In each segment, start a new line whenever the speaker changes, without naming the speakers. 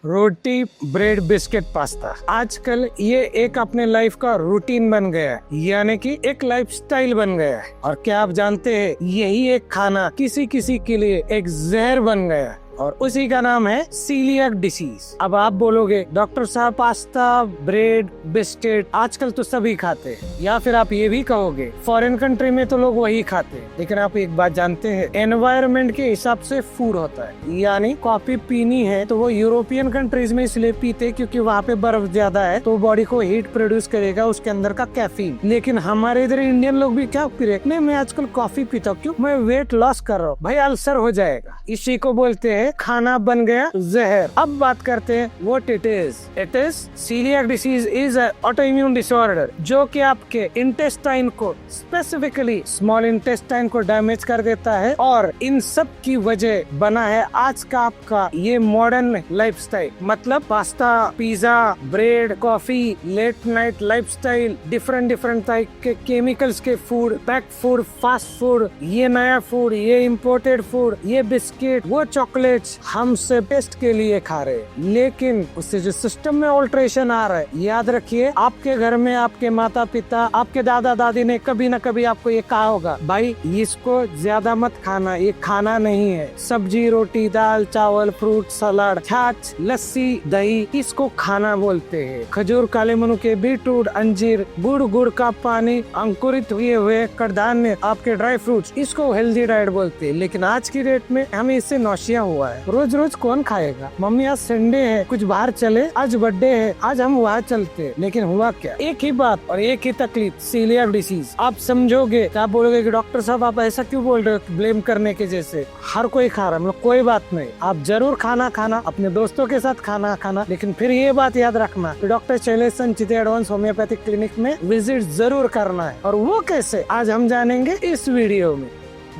रोटी, bread, biscuit, pasta आजकल ये एक अपने लाइफ का रूटीन बन गया है, यानी कि एक लाइफस्टाइल बन गया है। और क्या आप जानते हैं, यही एक खाना किसी किसी के लिए एक जहर बन गया है और उसी का नाम है सीलियक डिसीज। अब आप बोलोगे डॉक्टर साहब पास्ता, ब्रेड, बिस्किट आजकल तो सभी खाते हैं, या फिर आप ये भी कहोगे फॉरेन कंट्री में तो लोग वही खाते हैं। लेकिन आप एक बात जानते हैं, एनवायरनमेंट के हिसाब से फूड होता है। यानी कॉफी पीनी है तो वो यूरोपियन कंट्रीज में इसलिए पीते क्योंकि वहाँ पे बर्फ ज्यादा है तो बॉडी को हीट प्रोड्यूस करेगा उसके अंदर का कैफीन। लेकिन हमारे इधर इंडियन लोग भी क्या पी रहे, नहीं मैं आजकल कॉफी पीता हूँ, क्यों, मैं वेट लॉस कर रहा हूँ। भाई अल्सर हो जाएगा, इसी को बोलते हैं खाना बन गया जहर। अब बात करते हैं what it is. It is coeliac disease is autoimmune disorder जो कि आपके इंटेस्टाइन को, स्पेसिफिकली स्मॉल इंटेस्टाइन को डैमेज कर देता है। और इन सब की वजह बना है आज का आपका ये मॉडर्न लाइफस्टाइल। मतलब pasta, pizza, bread, coffee, late night lifestyle, different type के केमिकल्स के food, packed food, fast food, ये नया फूड, ये इम्पोर्टेड फूड, ये बिस्किट, वो चॉकलेट्स हम से टेस्ट के लिए खा रहे हैं। लेकिन उससे जो सिस्टम में ऑल्ट्रेशन आ रहा है, याद रखिए आपके घर में आपके माता पिता, आपके दादा दादी ने कभी न कभी आपको ये कहा होगा, भाई इसको ज्यादा मत खाना, ये खाना नहीं है। सब्जी, रोटी, दाल, चावल, फ्रूट, सलाद, छाछ, लस्सी, दही, इसको खाना बोलते हैं। खजूर, काले मनुके, बीटरूट, अंजीर, गुड़ का पानी, अंकुरित हुए कडधान्य, आपके ड्राई फ्रूट्स, इसको हेल्दी डाइट बोलते हैं। लेकिन आज की डेट में हमें इससे नौशिया हुआ है। रोज रोज कौन खाएगा, मम्मी आज संडे है कुछ बाहर चले, आज बर्थडे है आज हम वहाँ चलते हैं। लेकिन हुआ क्या, एक ही बात और एक ही तकलीफ, सीलियक डिसीज। आप समझोगे, आप बोलोगे कि डॉक्टर साहब आप ऐसा क्यों बोल रहे हो, ब्लेम करने के जैसे। हर कोई खा रहा है, मतलब कोई बात नहीं, आप जरूर खाना अपने दोस्तों के साथ खाना, लेकिन फिर ये बात याद रखना, डॉक्टर शैलेश संचित एडवांस होम्योपैथिक क्लिनिक में विजिट जरूर करना है। और वो कैसे, आज हम जानेंगे इस वीडियो में।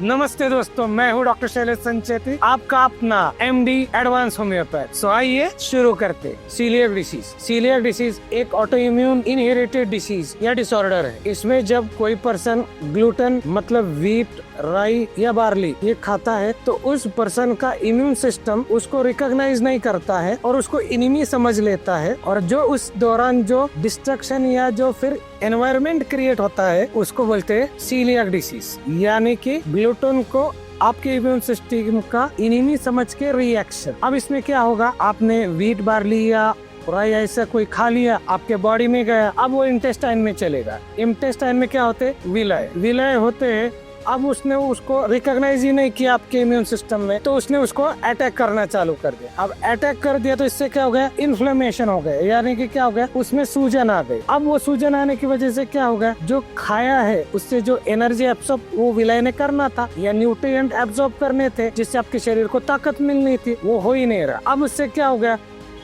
नमस्ते दोस्तों, मैं हूँ डॉक्टर शैलेश संचेती, आपका अपना एमडी एडवांस होम्योपैथ। सो आइए शुरू करते। सीलियक डिसीज एक ऑटो इम्यून इनहेरिटेड डिसीज या डिसऑर्डर है। इसमें जब कोई पर्सन ग्लूटेन मतलब व्हीट, राई या बार्ली ये खाता है तो उस पर्सन का इम्यून सिस्टम उसको रिकॉग्नाइज नहीं करता है और उसको इनिमी समझ लेता है। और जो उस दौरान जो डिस्ट्रक्शन या जो फिर एनवायरनमेंट क्रिएट होता है उसको बोलते हैं सीलियक डिसीज। यानी कि ग्लूटेन को आपके इम्यून सिस्टम का इनिमी समझ के रिएक्शन। अब इसमें क्या होगा, आपने व्हीट, बार्ली या राई ऐसा कोई खा लिया, आपके बॉडी में गया, अब वो इंटेस्टाइन में चलेगा। इंटेस्टाइन में क्या होते हैं, विलाय होते हैं। अब उसने उसको रिकॉग्नाइज ही नहीं किया आपके इम्यून सिस्टम में, तो उसने उसको अटैक करना चालू कर दिया। अब अटैक कर दिया तो इससे क्या हो गया, इन्फ्लेमेशन हो गया, यानी कि क्या हो गया, उसमें सूजन आ गई। अब वो सूजन आने की वजह से क्या हो गया, जो खाया है उससे जो एनर्जी एब्सॉर्ब वो विलाय ने करना था या न्यूट्रिएंट एब्सॉर्ब करने थे जिससे आपके शरीर को ताकत मिलनी थी, वो हो ही नहीं रहा। अब उससे क्या हो गया,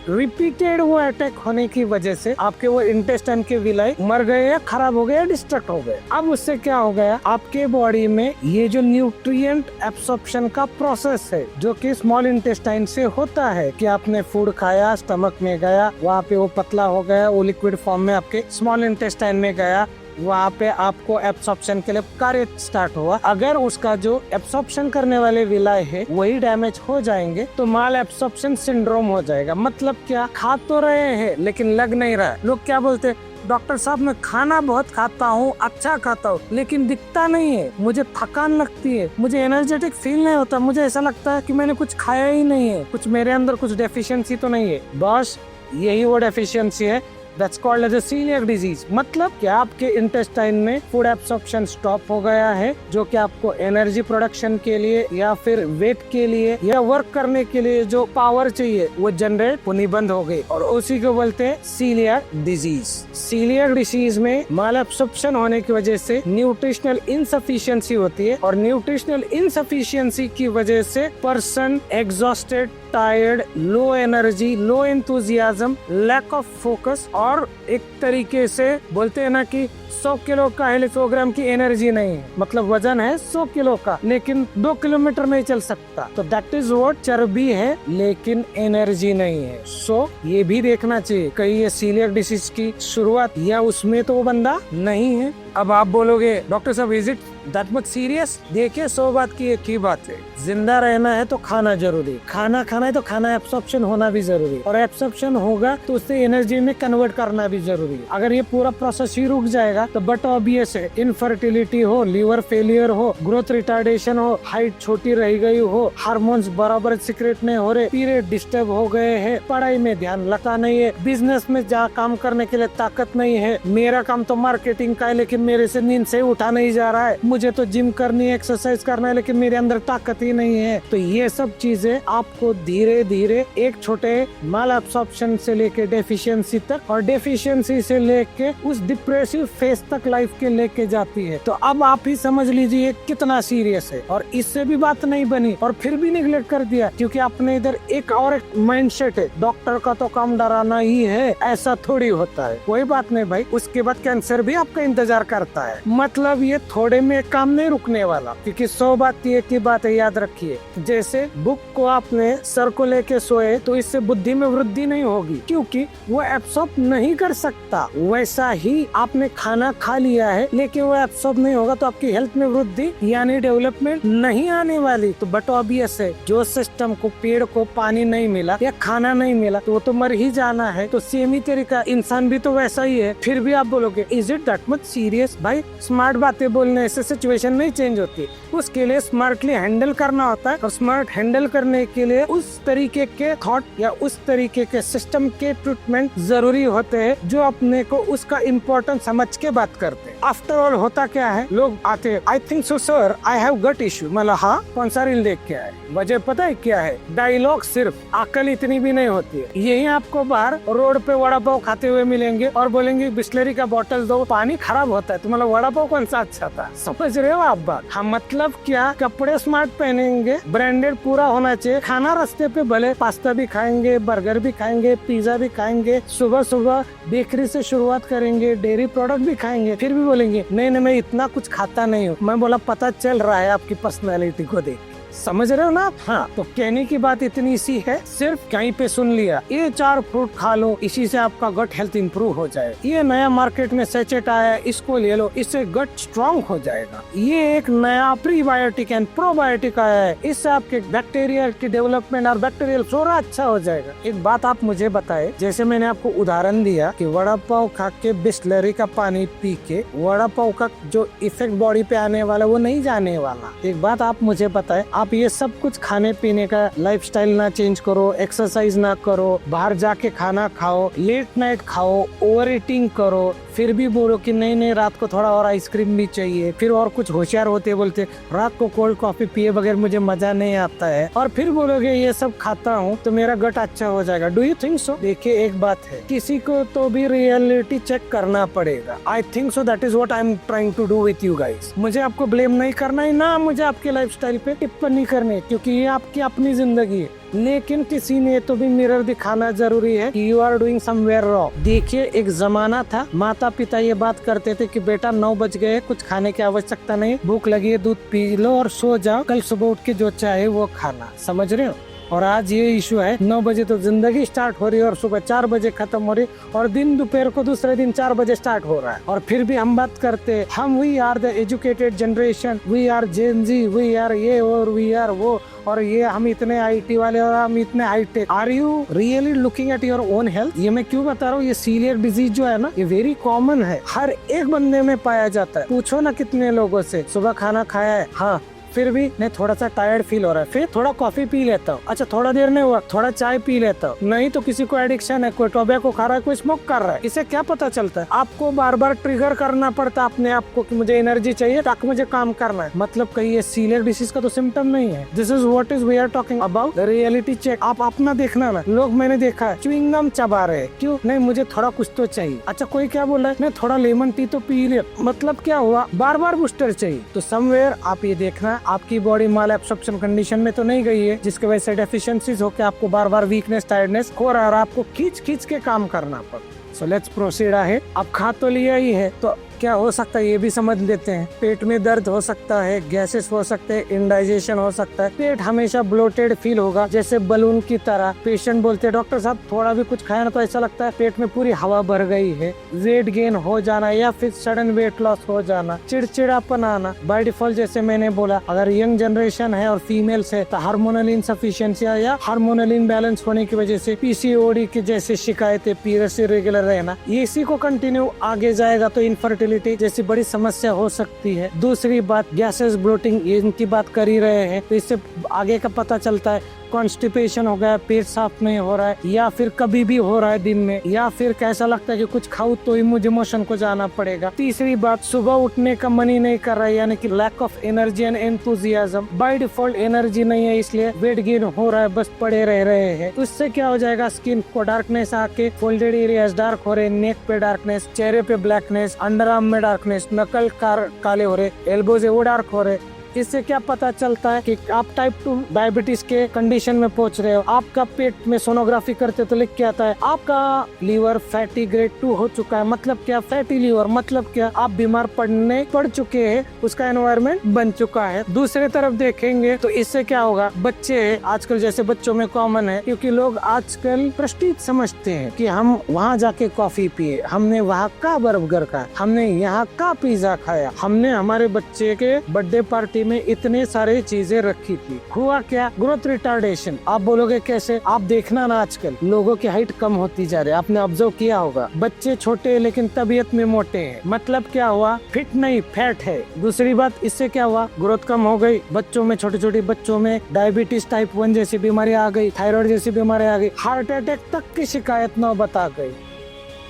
रिपीटेड वो अटैक होने की वजह से आपके वो इंटेस्टाइन के विलाय मर गए या खराब हो गए या डिस्ट्रक्ट हो गए। अब उससे क्या हो गया, आपके बॉडी में ये जो न्यूट्रिएंट एब्सॉर्प्शन का प्रोसेस है जो कि स्मॉल इंटेस्टाइन से होता है, कि आपने फूड खाया, स्टमक में गया, वहाँ पे वो पतला हो गया, वो लिक्विड फॉर्म में आपके स्मॉल इंटेस्टाइन में गया, वहाँ पे आपको एब्सॉर्प्शन के लिए कार्य स्टार्ट हुआ। अगर उसका जो एब्सॉर्प्शन करने वाले विलाय है वही डैमेज हो जाएंगे तो माल एब्सॉर्प्शन सिंड्रोम हो जाएगा। मतलब क्या, खा तो रहे हैं लेकिन लग नहीं रहा है। लोग क्या बोलते हैं, डॉक्टर साहब मैं खाना बहुत खाता हूँ, अच्छा खाता हूँ, लेकिन दिखता नहीं है, मुझे थकान लगती है, मुझे एनर्जेटिक फील नहीं होता, मुझे ऐसा लगता है कि मैंने कुछ खाया ही नहीं है, कुछ मेरे अंदर कुछ डेफिशिएंसी तो नहीं है। बस यही वो डेफिशिएंसी है, That's called as a celiac disease। मतलब कि आपके इंटेस्टाइन में फूड एब्सॉर्प्शन स्टॉप हो गया है, जो कि आपको एनर्जी प्रोडक्शन के लिए या फिर वेट के लिए या वर्क करने के लिए जो पावर चाहिए वो जनरेट होनी बंद हो गई, और उसी को बोलते हैं सीलियक डिजीज। सीलियक डिसीज में माल एब्सॉर्प्शन होने की वजह से न्यूट्रिशनल इनसफिशियंसी होती है, और न्यूट्रिशनल इनसफिशियंसी की वजह से person exhausted, tired, low energy, low enthusiasm, lack of focus, और एक तरीके से बोलते हैं ना कि 100 किलो का है 100 ग्राम की एनर्जी नहीं है। मतलब वजन है 100 किलो का लेकिन 2 किलोमीटर नहीं चल सकता, तो दैट इज व्हाट, चर्बी है लेकिन एनर्जी नहीं है। सो ये भी देखना चाहिए कहीं ये सीलियक डिसीज की शुरुआत या उसमें तो वो बंदा नहीं है। अब आप बोलोगे डॉक्टर साहब is it that much serious? देखिए 100 बात की एक ही बात है, जिंदा रहना है तो खाना जरूरी, खाना खाना है तो खाना एब्सॉर्प्शन होना भी जरूरी, और एब्सॉर्प्शन होगा तो उससे एनर्जी में कन्वर्ट करना भी जरूरी। अगर ये पूरा प्रोसेस ही रुक जाएगा तो बट ऑब्वियस है, इनफर्टिलिटी हो, लिवर फेलियर हो, ग्रोथ रिटार्डेशन हो, हाइट छोटी रह गई हो, हार्मोन्स बराबर सीक्रेट नहीं हो रहे, पीरियड डिस्टर्ब हो गए हैं, पढ़ाई में ध्यान लगता नहीं है, बिजनेस में जहाँ काम करने के लिए ताकत नहीं है, मेरा काम तो मार्केटिंग का है लेकिन मेरे से नींद से उठा नहीं जा रहा है, मुझे तो जिम करनी है, एक्सरसाइज करना है लेकिन मेरे अंदर ताकत ही नहीं है। तो ये सब चीजें आपको धीरे धीरे एक छोटे माल एब्सॉर्प्शन से लेके डेफिशिएंसी तक, और डेफिशिएंसी से लेके उस डिप्रेसिव फेज तक लाइफ के लेके जाती है। तो अब आप ही समझ लीजिए कितना सीरियस है। और इससे भी बात नहीं बनी और फिर भी निगलेक्ट कर दिया क्योंकि आपने इधर एक और एक माइंडसेट है, डॉक्टर का तो काम डराना ही है, ऐसा थोड़ी होता है। कोई बात नहीं भाई, उसके बाद कैंसर भी आपका इंतजार करता है। मतलब ये थोड़े में काम नहीं रुकने वाला, क्योंकि 100 बात एक ही बात है, याद रखिए। जैसे बुक को आपने सर को लेके सोए तो इससे बुद्धि में वृद्धि नहीं होगी क्योंकि वो एब्सॉर्ब नहीं कर सकता। वैसा ही आपने खाना खा लिया है लेकिन वो एब्सॉर्ब नहीं होगा तो आपकी हेल्थ में वृद्धि यानी डेवलपमेंट नहीं आने वाली। तो बट ऑब्वियस है, जो सिस्टम को, पेड़ को पानी नहीं मिला या खाना नहीं मिला तो वो तो मर ही जाना है। तो सेम ही तरीका इंसान भी तो वैसा ही है। फिर भी आप बोलोगे is it that much serious? भाई स्मार्ट बातें बोलने से सिचुएशन नहीं चेंज होती, उसके लिए स्मार्टली हैंडल करना होता है। और स्मार्ट हैंडल करने के लिए उस तरीके के थॉट या उस तरीके के सिस्टम के ट्रीटमेंट जरूरी होते हैं जो अपने को उसका इम्पोर्टेंस समझ के बात करते हैं। आफ्टर ऑल होता क्या है, लोग आते हैं, आई think so sir I have gut issue. मतलब हाँ, कौन सा रील देख के आए? वजह पता है क्या है? डायलॉग सिर्फ, अकल इतनी भी नहीं होती है। यही आपको बाहर रोड पे वड़ा पाव खाते हुए मिलेंगे और बोलेंगे बिस्लरी का बोतल दो, पानी खराब होता है। तो मतलब वड़ा पाव कौन सा अच्छा था? समझ रहे हो आप बात? हाँ, मतलब क्या, कपड़े स्मार्ट पहनेंगे, ब्रांडेड पूरा होना चाहिए, खाना रास्ते पे भले पास्ता भी खाएंगे, बर्गर भी खाएंगे, पिज्जा भी खाएंगे, सुबह सुबह बेकरी से शुरुआत करेंगे, डेयरी प्रोडक्ट भी खाएंगे, फिर भी बोलेंगे नहीं नहीं मैं इतना कुछ खाता नहीं हूँ। मैं बोला पता चल रहा है आपकी पर्सनैलिटी को देख। समझ रहे हो ना? हाँ, तो कहने की बात इतनी सी है, सिर्फ कहीं पे सुन लिया, ये 4 फ्रूट खा लो, इसी से आपका गट हेल्थ इंप्रूव हो जाए। ये नया मार्केट में सेचेट आया है, इसको ले लो, इससे गट स्ट्रॉन्ग हो जाएगा। ये एक नया प्रीबायोटिक एंड प्रोबायोटिक आया है, इससे आपके बैक्टीरिया की डेवलपमेंट और बैक्टीरियल फ्लोरा अच्छा हो जाएगा। एक बात आप मुझे बताए, जैसे मैंने आपको उदाहरण दिया कि वड़ा पाव खा के बिस्लरी का पानी पी के वड़ा पाव का जो इफेक्ट बॉडी पे आने वाला वो नहीं जाने वाला। एक बात आप मुझे बताए, आप ये सब कुछ खाने पीने का लाइफस्टाइल ना चेंज करो, एक्सरसाइज ना करो, बाहर जाके खाना खाओ, लेट नाइट खाओ, ओवर ईटिंग करो, फिर भी बोलो कि नहीं नहीं रात को थोड़ा और आइसक्रीम भी चाहिए, फिर और कुछ होशियार होते बोलते रात को कोल्ड कॉफी पिए बगैर मुझे मजा नहीं आता है, और फिर बोलोगे ये सब खाता हूँ तो मेरा गट अच्छा हो जाएगा। Do you think so? देखिए एक बात है, किसी को तो भी रियलिटी चेक करना पड़ेगा। I think so, that is what I am trying to do with you guys. मुझे आपको ब्लेम नहीं करना है, ना मुझे आपके लाइफस्टाइल पे टिप्पणी करनी, क्योंकि ये आपकी अपनी जिंदगी है। लेकिन किसी ने तो भी मिरर दिखाना जरूरी है कि you are doing somewhere wrong. देखिए एक जमाना था, माता पिता ये बात करते थे कि बेटा 9 बज गए, कुछ खाने की आवश्यकता नहीं, भूख लगी है दूध पी लो और सो जाओ, कल सुबह उठ के जो चाहे वो खाना। समझ रहे हो? और आज ये इशू है, 9 बजे तो जिंदगी स्टार्ट हो रही है और सुबह 4 बजे खत्म हो रही है, और दिन दोपहर को दूसरे दिन 4 बजे स्टार्ट हो रहा है। और फिर भी हम बात करते, हम we are the educated generation, we are Gen Z, we are ये और वी आर वो, और ये हम इतने आईटी वाले और हम इतने hi-tech. Are you really looking at your own health? ये मैं क्यों बता रहा हूँ, ये सीलियर डिजीज जो है ना, ये वेरी कॉमन है, हर एक बंदे में पाया जाता है। पूछो ना कितने लोगों से, सुबह खाना खाया है, हाँ, फिर भी नहीं, थोड़ा सा टायर्ड फील हो रहा है, फिर थोड़ा कॉफी पी लेता हूँ, अच्छा थोड़ा देर नहीं हुआ, थोड़ा चाय पी लेता हूँ, नहीं तो किसी को एडिक्शन है, कोई टोबैको खा रहा है, कोई स्मोक कर रहा है। इसे क्या पता चलता है? आपको बार बार ट्रिगर करना पड़ता है अपने आप को कि मुझे एनर्जी चाहिए ताकि मुझे काम करना है। मतलब कहीं ये सीलियर डिसीज का तो सिम्टम नहीं है। This is what is we are talking about the reality check. आप अपना देखना ना, लोग मैंने देखा है च्युइंगम चबा रहे, क्यों? नहीं मुझे थोड़ा कुछ तो चाहिए। अच्छा कोई क्या बोल रहा है, नहीं थोड़ा लेमन टी तो पी ले, मतलब क्या हुआ, बार बार बूस्टर चाहिए। तो समवेयर आप ये देखना, आपकी बॉडी माल एब्सॉर्प्शन कंडीशन में तो नहीं गई है जिसकी वजह से डेफिशिएंसीज होकर आपको बार बार वीकनेस, टायर्डनेस हो रहा है और आपको खींच खींच के काम करना पड़ा। सो लेट्स प्रोसीड है। अब खा तो लिया ही है, तो क्या हो सकता है ये भी समझ लेते हैं। पेट में दर्द हो सकता है, गैसेस हो सकते हैं, इंडाइजेशन हो सकता है, पेट हमेशा ब्लोटेड फील होगा जैसे बलून की तरह। पेशेंट बोलते हैं डॉक्टर साहब थोड़ा भी कुछ खाया ना तो ऐसा लगता है पेट में पूरी हवा भर गई है। वेट गेन हो जाना या फिर सडन वेट लॉस हो जाना, चिड़चिड़ापन आना। बाय डिफॉल्ट जैसे मैंने बोला, अगर यंग जनरेशन है और फीमेल्स है तो हार्मोनल इनसफिशिएंसी या हार्मोनल इनबैलेंस होने की वजह से पीसीओडी की जैसी शिकायतें, पीरियड्स इरेगुलर रहना, इसी को कंटिन्यू आगे जाएगा तो इनफर्टिलिटी जैसी बड़ी समस्या हो सकती है। दूसरी बात गैसेस, ब्लोटिंग, इनकी बात कर ही रहे हैं तो इससे आगे का पता चलता है कॉन्स्टिपेशन हो गया, पेट साफ नहीं हो रहा है या फिर कभी भी हो रहा है दिन में, या फिर कैसा लगता है कि कुछ खाऊं तो ही मुझे मोशन को जाना पड़ेगा। तीसरी बात सुबह उठने का मन ही नहीं कर रहा है, यानी कि lack of energy and enthusiasm. By default energy नहीं है इसलिए वेट गेन हो रहा है, बस पड़े रह रहे हैं। तो इससे क्या हो जाएगा, स्किन को डार्कनेस आके फोल्डेड एरियाज डार्क हो रहे, नेक पे डार्कनेस, चेहरे पे ब्लैकनेस, अंडर आर्म में डार्कनेस, नकल काले हो रहे, एल्बोज वो डार्क हो रहे। इससे क्या पता चलता है कि आप टाइप 2 डायबिटीज के कंडीशन में पहुंच रहे हो। आपका पेट में सोनोग्राफी करते तो लिख के आता है आपका लीवर फैटी ग्रेड 2 हो चुका है। मतलब क्या, फैटी लीवर मतलब क्या, आप बीमार पड़ चुके हैं, उसका एनवायरमेंट बन चुका है। दूसरे तरफ देखेंगे तो इससे क्या होगा, बच्चे आजकल जैसे बच्चों में कॉमन है, क्योंकि लोग आजकल प्रेस्टीज समझते हैं कि हम वहाँ जाके कॉफी पिए, हमने वहाँ का बर्गर खाया, हमने यहाँ का पिज्जा खाया, हमने हमारे बच्चे के बर्थडे पार्टी में इतने सारे चीजें रखी थी। हुआ क्या, ग्रोथ रिटार्डेशन। आप बोलोगे कैसे, आप देखना ना आजकल लोगों की हाइट कम होती जा रही है, आपने ऑब्जर्व किया होगा। बच्चे छोटे हैं लेकिन तबीयत में मोटे हैं, मतलब क्या हुआ, फिट नहीं फैट है। दूसरी बात, इससे क्या हुआ, ग्रोथ कम हो गई, बच्चों में, छोटे छोटे बच्चों में डायबिटीज टाइप 1 जैसी बीमारी आ गई, थायराइड जैसी बीमारी आ गई, हार्ट अटैक तक की शिकायत नौबत आ गई।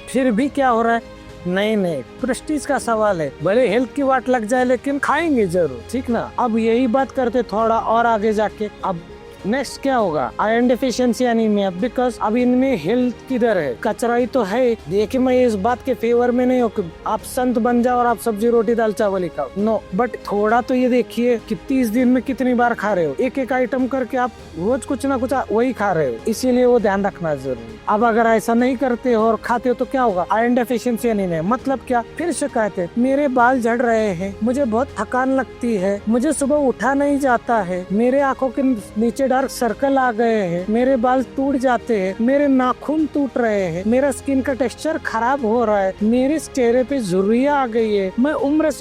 फिर भी क्या हो रहा है, नहीं प्रेस्टीज का सवाल है, भले हेल्थ की वाट लग जाए लेकिन खाएंगे जरूर, ठीक ना। अब यही बात करते थोड़ा और आगे जाके, अब नेक्स्ट क्या होगा, आयरन डेफिशिएंसी एनीमिया। बिकॉज अब इनमें हेल्थ किधर है, कचरा ही तो है। देखिए मैं इस बात के फेवर में नहीं हूँ कि आप संत बन जाओ और आप सब्जी रोटी दाल चावल ही खाओ, नो, बट थोड़ा तो ये देखिए कि 30 दिन में कितनी बार खा रहे हो, एक एक आइटम करके आप रोज कुछ ना कुछ वही खा रहे हो, इसीलिए वो ध्यान रखना जरूरी। अब अगर ऐसा नहीं करते हो और खाते हो तो क्या होगा, आयरन डेफिशिएंसी एनीमिया। मतलब क्या, फिर शिकायत है, मेरे बाल झड़ रहे हैं, मुझे बहुत थकान लगती है, मुझे सुबह उठा नहीं जाता है, मेरे आंखों के नीचे डार्क सर्कल आ गए हैं, मेरे बाल टूट जाते हैं, मेरे नाखून टूट रहे हैं, मेरा स्किन का टेक्सचर खराब हो रहा है, मेरे चेहरे पे झुर्रियां आ गई है, मैं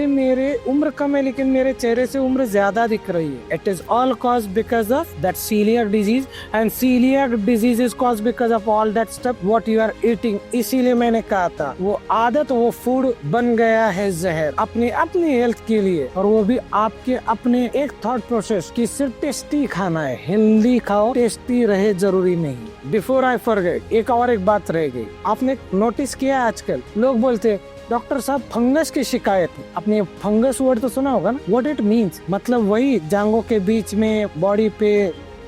मेरे उम्र कम है लेकिन मेरे चेहरे से उम्र ज्यादा दिख रही है। It is all cause because of that coeliac disease, and coeliac disease is cause because of all that stuff what you are eating. इसीलिए मैंने कहा था वो आदत, वो फूड बन गया है जहर अपनी हेल्थ के लिए, और वो भी आपके अपने एक थॉट प्रोसेस की सिर्फ टेस्टी खाना है, हेल्दी खाओ, टेस्टी रहे जरूरी नहीं। बिफोर आई फॉरगेट, एक बात रह गई, आपने नोटिस किया आजकल लोग बोलते डॉक्टर साहब फंगस की शिकायत है। आपने फंगस वर्ड तो सुना होगा ना, व्हाट इट मीन्स, मतलब वही जांघों के बीच में, बॉडी पे,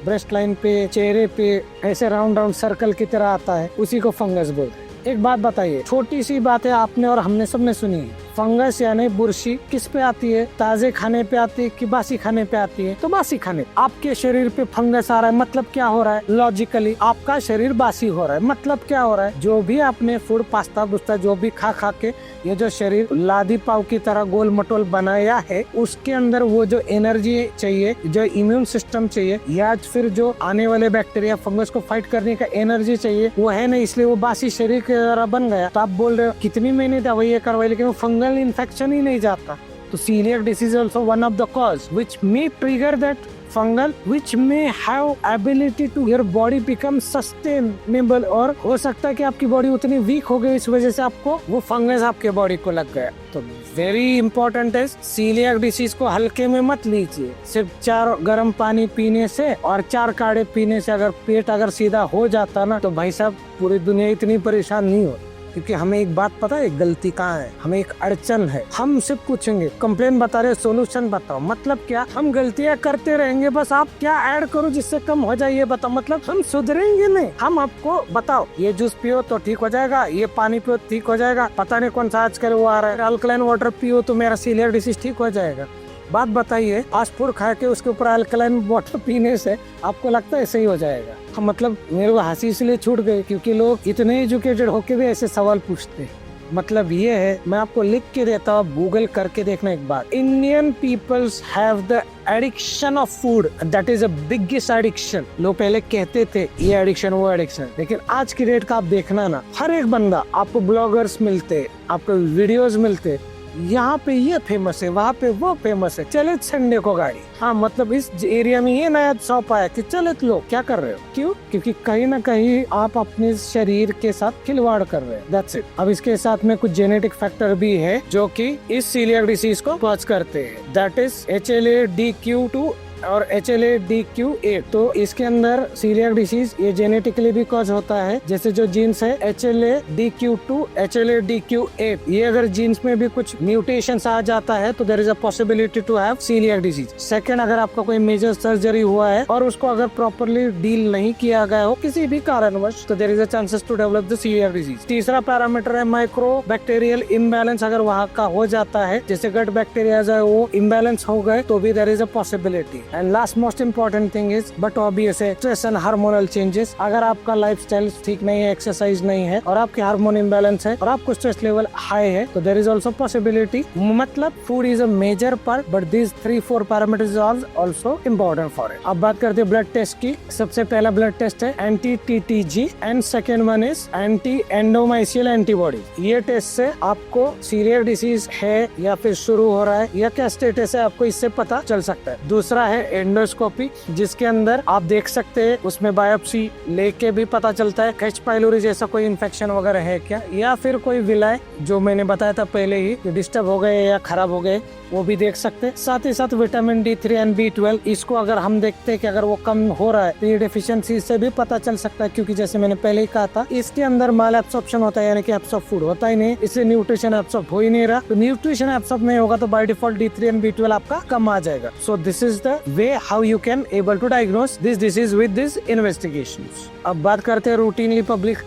ब्रेस्ट लाइन पे, चेहरे पे ऐसे राउंड सर्कल की तरह आता है, उसी को फंगस बोलते हैं। एक बात बताइए, छोटी सी बात है, आपने और हमने सबने सुनी है, फंगस यानी बुर्शी किस पे आती है, ताजे खाने पे आती है कि बासी खाने पे आती है? तो बासी खाने। आपके शरीर पे फंगस आ रहा है, मतलब क्या हो रहा है, लॉजिकली आपका शरीर बासी हो रहा है। मतलब क्या हो रहा है, जो भी आपने फूड, पास्ता बुस्ता जो भी खा के ये जो शरीर लादी पाव की तरह गोल मटोल बनाया है, उसके अंदर वो जो एनर्जी चाहिए, जो इम्यून सिस्टम चाहिए, या फिर जो आने वाले बैक्टीरिया फंगस को फाइट करने का एनर्जी चाहिए, वो है नहीं, इसलिए वो बासी शरीर की तरह बन गया। तो आप बोल रहे हो कितनी महीने दवाइयाँ करवाई लेकिन वो फंगल इन्फेक्शन ही नहीं जाता। तो celiac disease is also one of the cause which may trigger that fungal, which may have ability to your body become sustainable, और हो सकता है कि आपकी बॉडी उतनी वीक हो गई इस वजह से आपको वो फंगस आपके बॉडी को लग गया। तो वेरी इंपॉर्टेंट है, सीलियक डिसीज को हल्के में मत लीजिए। सिर्फ 4 गर्म पानी पीने से और 4 काढ़े पीने से अगर पेट सीधा हो जाता ना, तो भाई साहब पूरी दुनिया इतनी परेशान नहीं हो। क्योंकि हमें एक बात पता है, गलती कहाँ है, हमें एक अड़चन है। हम सिर्फ पूछेंगे, कंप्लेन बता रहे, सोल्यूशन बताओ। मतलब क्या, हम गलतियाँ करते रहेंगे, बस आप क्या ऐड करो जिससे कम हो जाए ये बताओ। मतलब हम सुधरेंगे नहीं, हम आपको बताओ ये जूस पियो तो ठीक हो जाएगा, ये पानी पियो ठीक हो जाएगा, पता नहीं कौन सा आजकल वो आ रहा है, अल्कलाइन वाटर पियो तो मेरा सीलियक डिसीज ठीक हो जाएगा। बात बताइए, फास्ट फूड खा के उसके ऊपर अल्कलाइन वाटर पीने से आपको लगता है सही हो जाएगा? मतलब मेरे को हंसी इसलिए छूट गई क्योंकि लोग इतने एजुकेटेड होके भी ऐसे सवाल पूछते हैं। मतलब ये है, मैं आपको लिख के देता हूँ, गूगल करके देखना एक बार। Indian peoples have the addiction of food, that is a biggest addiction. लोग पहले कहते थे ये एडिक्शन वो एडिक्शन, लेकिन आज की डेट का आप देखना ना, हर एक बंदा, आपको ब्लॉगर्स मिलते, आपको वीडियोस मिलते, यहाँ पे ये फेमस है, वहाँ पे वो फेमस है, चले संडे को गाड़ी। हाँ, मतलब इस एरिया में ये नया शॉप आया कि चले लो, क्या कर रहे हो? क्यों? क्योंकि कहीं ना कहीं आप अपने शरीर के साथ खिलवाड़ कर रहे हैं, दैट्स इट। अब इसके साथ में कुछ जेनेटिक फैक्टर भी है जो कि इस सीलियक डिसीज को कॉज करते हैं, दैट इज HLA-DQ2 और HLA-DQ8। तो इसके अंदर सीलियक डिसीज ये जेनेटिकली भी कॉज होता है। जैसे जो जीन्स है HLA-DQ2, HLA-DQ8, ये अगर जीन्स में भी कुछ म्यूटेशंस आ जाता है तो there is a possibility to have coeliac disease. Second, अगर आपका कोई मेजर सर्जरी हुआ है और उसको अगर प्रॉपरली डील नहीं किया गया हो किसी भी कारणवश, तो there is a chances to develop the coeliac disease. तीसरा पैरामीटर है माइक्रो बैक्टीरियल इम्बैलेंस। अगर वहाँ का हो जाता है, जैसे गट बैक्टीरिया वो इम्बैलेंस हो गए, तो भी there is a possibility. And last most important thing is but obvious है स्ट्रेस एंड हार्मोनल चेंजेस। अगर आपका लाइफस्टाइल ठीक नहीं है, एक्सरसाइज नहीं है और आपके हार्मोन इम्बैलेंस है और आपको स्ट्रेस लेवल हाई है, तो देयर इज आल्सो पॉसिबिलिटी। मतलब food is a major part, but this 3-4 parameters are also important for it. अब बात करते हैं ब्लड टेस्ट की। सबसे पहला ब्लड टेस्ट है anti-TTG and second one is anti-endomysial antibody. ये टेस्ट से आपको सीलियक डिसीज है या फिर शुरू हो रहा है या क्या स्टेटस है, आपको इससे पता चल सकता है। दूसरा है एंडोस्कोपी, जिसके अंदर आप देख सकते हैं, उसमें बायोप्सी लेके भी पता चलता है H. पाइलोरी जैसा कोई इन्फेक्शन वगैरह है क्या, या फिर कोई विलाय जो मैंने बताया था पहले ही डिस्टर्ब हो गए या खराब हो गए, वो भी देख सकते हैं। साथ ही साथ विटामिन D3 एंड B12, इसको अगर हम देखते हैं कि अगर वो कम हो रहा है तो ये डेफिशिएंसी से भी पता चल सकता है, क्योंकि जैसे मैंने पहले ही कहा था, इसके अंदर माल एब्सॉर्प्शन होता है, यानी कि एब्सॉर्ब फूड होता ही नहीं, इसलिए न्यूट्रिशन एब्सॉर्ब हो ही नहीं रहा। तो न्यूट्रिशन एब्सॉर्ब नहीं होगा तो by default D3 and B12 आपका कम आ जाएगा। So this is the way how you can able to diagnose this disease with this investigations. अब बात करते हैं रूटीनली पब्लिक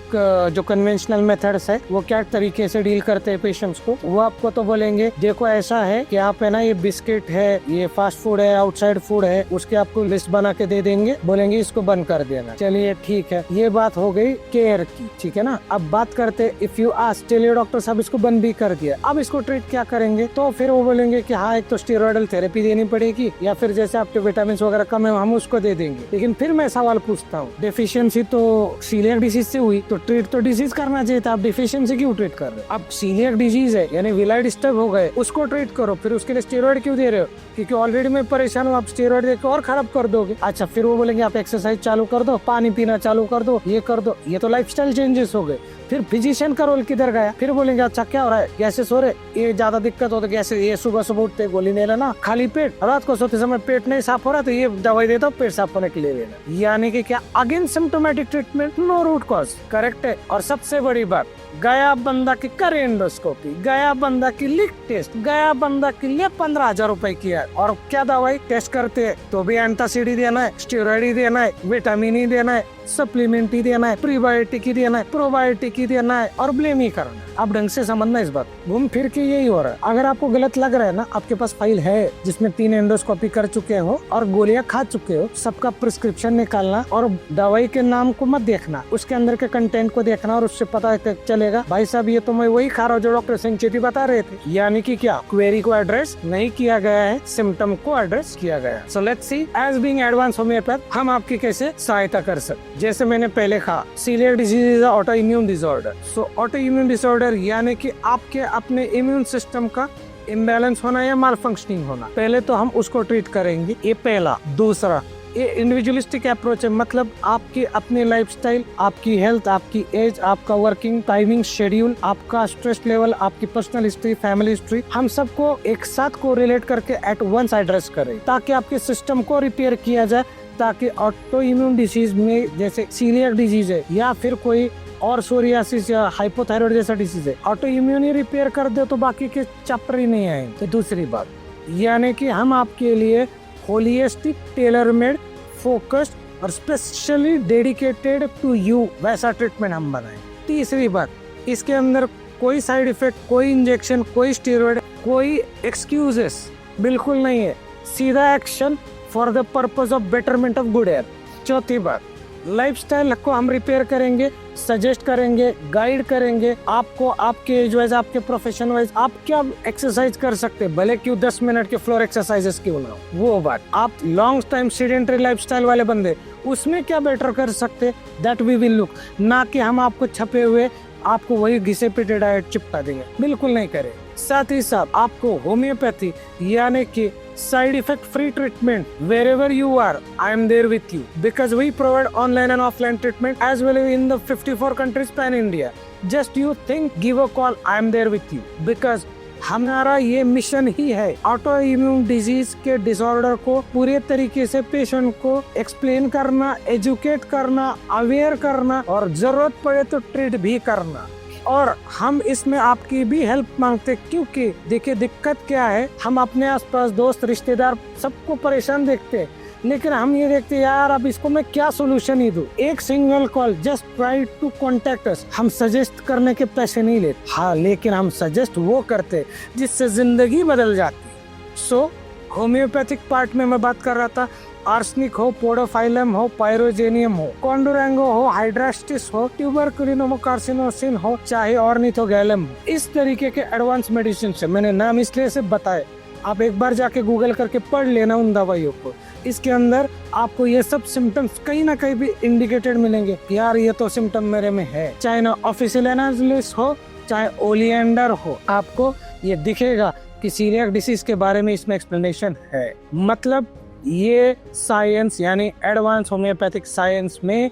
जो कन्वेंशनल मेथड्स है वो क्या तरीके से डील करते हैं पेशेंट्स को। वो आपको तो बोलेंगे देखो ऐसा है कि आप है ना, ये बिस्किट है, ये फास्ट फूड है, आउटसाइड फूड है, उसके आपको लिस्ट बना के दे देंगे, बोलेंगे इसको बंद कर देना। चलिए ठीक है, ये बात हो गई केयर की, ठीक है ना। अब बात करते इफ यू आस्क, चलिए डॉक्टर साहब इसको बंद भी कर दिया, अब इसको ट्रीट क्या करेंगे, तो फिर वो बोलेंगे कि हाँ, एक तो स्टेरॉइडल थेरेपी देनी पड़ेगी, या फिर जैसे आपके विटामिन वगैरह कम है हम उसको दे देंगे। लेकिन फिर मैं सवाल पूछता हूँ, डेफिशिएंसी तो सीलियक डिसीज से हुई, तो ट्रीट तो डिसीज करना चाहिए था, आप डेफिशिएंसी क्यों ट्रीट कर रहे हो? अब सीलियक डिजीज है यानी विलाई डिस्टर्ब हो गए, उसको ट्रीट करो, फिर उसके लिए स्टेरॉइड क्यों दे रहे हो? क्योंकि ऑलरेडी मैं परेशान हूँ, आप स्टेरॉइड देकर और खराब कर दोगे। अच्छा, फिर वो बोलेंगे आप एक्सरसाइज चालू कर दो, पानी पीना चालू कर दो, ये कर दो, ये तो लाइफस्टाइल चेंजेस हो गए। फिर फिजिशियन का रोल किधर गया? फिर बोलेंगे अच्छा क्या हो रहा है, गैसेस हो रहे, ये ज्यादा दिक्कत हो तो गैसेस, ये सुबह सुबह उठते गोली नहीं लेना, खाली पेट, रात को सोते समय पेट नहीं साफ हो रहा तो ये दवाई देता हूँ पेट साफ होने के लिए लेना। यानी कि क्या again symptomatic treatment, no root cause, correct है। और सबसे बड़ी बात, गया बंदा की कर एंडोस्कोपी, गया बंदा की लिख टेस्ट, गया बंदा के लिए 15,000 रुपए किया, और क्या दवाई टेस्ट करते हैं तो भी एंटासिड देना है, स्टेरॉइड ही देना है, विटामिन ही देना है, सप्लीमेंट ही देना है, प्रीबायोटिक ही देना है, प्रोबायोटिक ही देना है, और ब्लेम ही करना है। आप ढंग से समझना इस बात, घूम फिर के यही हो रहा है। अगर आपको गलत लग रहा है ना, आपके पास फाइल है जिसमें 3 एंडोस्कोपी कर चुके हो और गोलियां खा चुके हो, सबका प्रिस्क्रिप्शन निकालना और दवाई के नाम को मत देखना, उसके अंदर के कंटेंट को देखना, और उससे पता चलेगा भाई साहब ये तो मैं वही खा रहा हूँ जो डॉक्टर संचेती बता रहे थे। यानी कि क्या क्वेरी को एड्रेस नहीं किया गया है, सिम्टम को एड्रेस किया गया है। So let's see, as being advance homeopath हम आपकी कैसे सहायता कर सकते। जैसे मैंने पहले कहा, coeliac disease is auto immune disorder. So auto immune disorder यानी कि आपके अपने इम्यून सिस्टम का इम्बैलेंस होना या माल फंक्शनिंग होना, पहले तो हम उसको ट्रीट करेंगे, ये पहला। दूसरा, ये इंडिविजुअलिस्टिक अप्रोच है, मतलब आपकी अपनी लाइफस्टाइल, आपकी हेल्थ, आपकी एज, आपका वर्किंग टाइमिंग शेड्यूल, आपका स्ट्रेस लेवल, आपकी पर्सनल हिस्ट्री, फैमिली हिस्ट्री, हम सबको एक साथ को रिलेट करके एट वंस एड्रेस करें, ताकि आपके सिस्टम को रिपेयर किया जाए, ताकि ऑटो इम्यून डिसीज में जैसे सीलियक डिजीज है या फिर कोई और सोरियासिस या हाइपोथायराइड जैसा डिसीज है, ऑटो इम्यून ही रिपेयर कर दे तो बाकी के चैप्टर ही नहीं आएंगे। तो दूसरी बात, यानी कि हम आपके लिए होलिस्टिक, टेलर मेड, फोकस्ड और स्पेशली डेडिकेटेड टू यू वैसा ट्रीटमेंट हम बनाएं। तीसरी बात, इसके अंदर कोई साइड इफेक्ट, कोई इंजेक्शन, कोई स्टेरॉइड, कोई एक्सक्यूजेस बिल्कुल नहीं है, सीधा action for the purpose of betterment of good health. चौथी बात, लाइफस्टाइल को हम रिपेयर करेंगे, सजेस्ट करेंगे, गाइड करेंगे आपको, आपके एज वाइज, आपके प्रोफेशन वाइज आप क्या एक्सरसाइज कर सकते हैं, भले क्यों 10 मिनट के फ्लोर एक्सरसाइजेस क्यों ना हो, वो बात। आप लॉन्ग टाइम सीडेंटरी लाइफस्टाइल वाले बंदे, उसमें क्या बेटर कर सकते, दैट वी विल लुक, ना कि हम आपको छपे हुए आपको वही घिसे पिटे डाइट चिपका देंगे, बिल्कुल नहीं करें। साथ ही साथ आपको होम्योपैथी यानी कि side effect free treatment wherever you are, I am there with you because we provide online and offline treatment as well in the 54 countries pan India. Just you think, give a call, I am there with you because हमारा ये mission ही है auto immune disease के disorder को पूरे तरीके से patient को explain करना, एजुकेट करना, अवेयर करना और जरूरत पड़े तो ट्रीट भी करना। और हम इसमें आपकी भी हेल्प मांगते, क्योंकि देखिए दिक्कत क्या है, हम अपने आसपास दोस्त रिश्तेदार सबको परेशान देखते हैं, लेकिन हम ये देखते हैं यार अब इसको मैं क्या सोल्यूशन ही दूं। एक single call, just try to contact us. हम सजेस्ट करने के पैसे नहीं लेते, हाँ, लेकिन हम सजेस्ट वो करते जिससे जिंदगी बदल जाती। सो होम्योपैथिक पार्ट में मैं बात कर रहा था, आर्सेनिक हो, पोडोफाइलम हो, पायरोजेनियम हो, कॉन्डोरेंगो हो, हाइड्रास्टिस हो, ट्यूबरकुलिन कार्सिनोसिन हो, चाहे ऑर्निथोगैलम हो, इस तरीके के एडवांस मेडिसिन से मैंने नाम इसलिए से बताए, आप एक बार जाके गूगल करके पढ़ लेना उन दवाइयों को। इसके अंदर आपको ये सब सिम्टम्स कहीं ना कहीं भी इंडिकेटेड मिलेंगे, यार ये तो सिम्टम मेरे में है, चाहे ना ऑफिशियलिस हो चाहे ओलिएंडर हो, आपको ये दिखेगा कि सीलियाक डिसीज के बारे में इसमें एक्सप्लेनेशन है। मतलब ये साइंस यानी एडवांस होम्योपैथिक साइंस में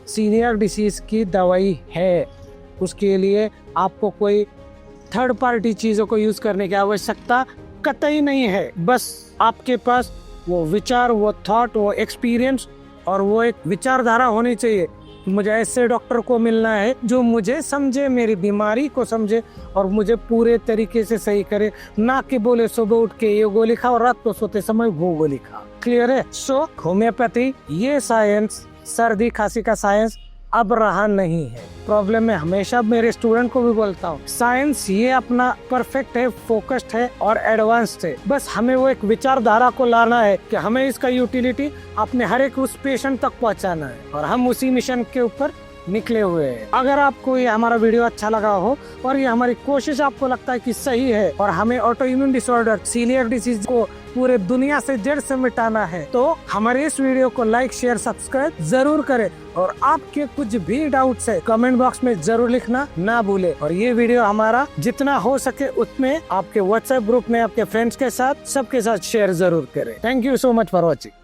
सीलियाक डिसीज की दवाई है, उसके लिए आपको कोई थर्ड पार्टी चीज़ों को यूज करने की आवश्यकता कतई नहीं है। बस आपके पास वो विचार, वो थॉट, वो एक्सपीरियंस और वो एक विचारधारा होनी चाहिए। मुझे ऐसे डॉक्टर को मिलना है जो मुझे समझे, मेरी बीमारी को समझे और मुझे पूरे तरीके से सही करे, ना कि बोले सुबह उठ के ये गोली खाओ, रात को सोते समय वो गोली खाओ। क्लियर है? सो होम्योपैथी ये साइंस, सर्दी खांसी का साइंस अब रहा नहीं है। प्रॉब्लम में हमेशा मेरे स्टूडेंट को भी बोलता हूँ, साइंस ये अपना परफेक्ट है, फोकस्ड है और एडवांस्ड है। बस हमें वो एक विचारधारा को लाना है कि हमें इसका यूटिलिटी अपने हर एक उस पेशेंट तक पहुँचाना है और हम उसी मिशन के ऊपर निकले हुए हैं। अगर आपको ये हमारा वीडियो अच्छा लगा हो और ये हमारी कोशिश आपको लगता है कि सही है और हमें auto immune disorder coeliac disease को पूरे दुनिया से जड़ से मिटाना है, तो हमारे इस वीडियो को लाइक, शेयर, सब्सक्राइब जरूर करें और आपके कुछ भी डाउट्स है कमेंट बॉक्स में जरूर लिखना ना भूले। और ये वीडियो हमारा जितना हो सके उतने आपके व्हाट्सएप ग्रुप में आपके फ्रेंड्स के साथ सबके साथ शेयर जरूर करें। Thank you so much for watching.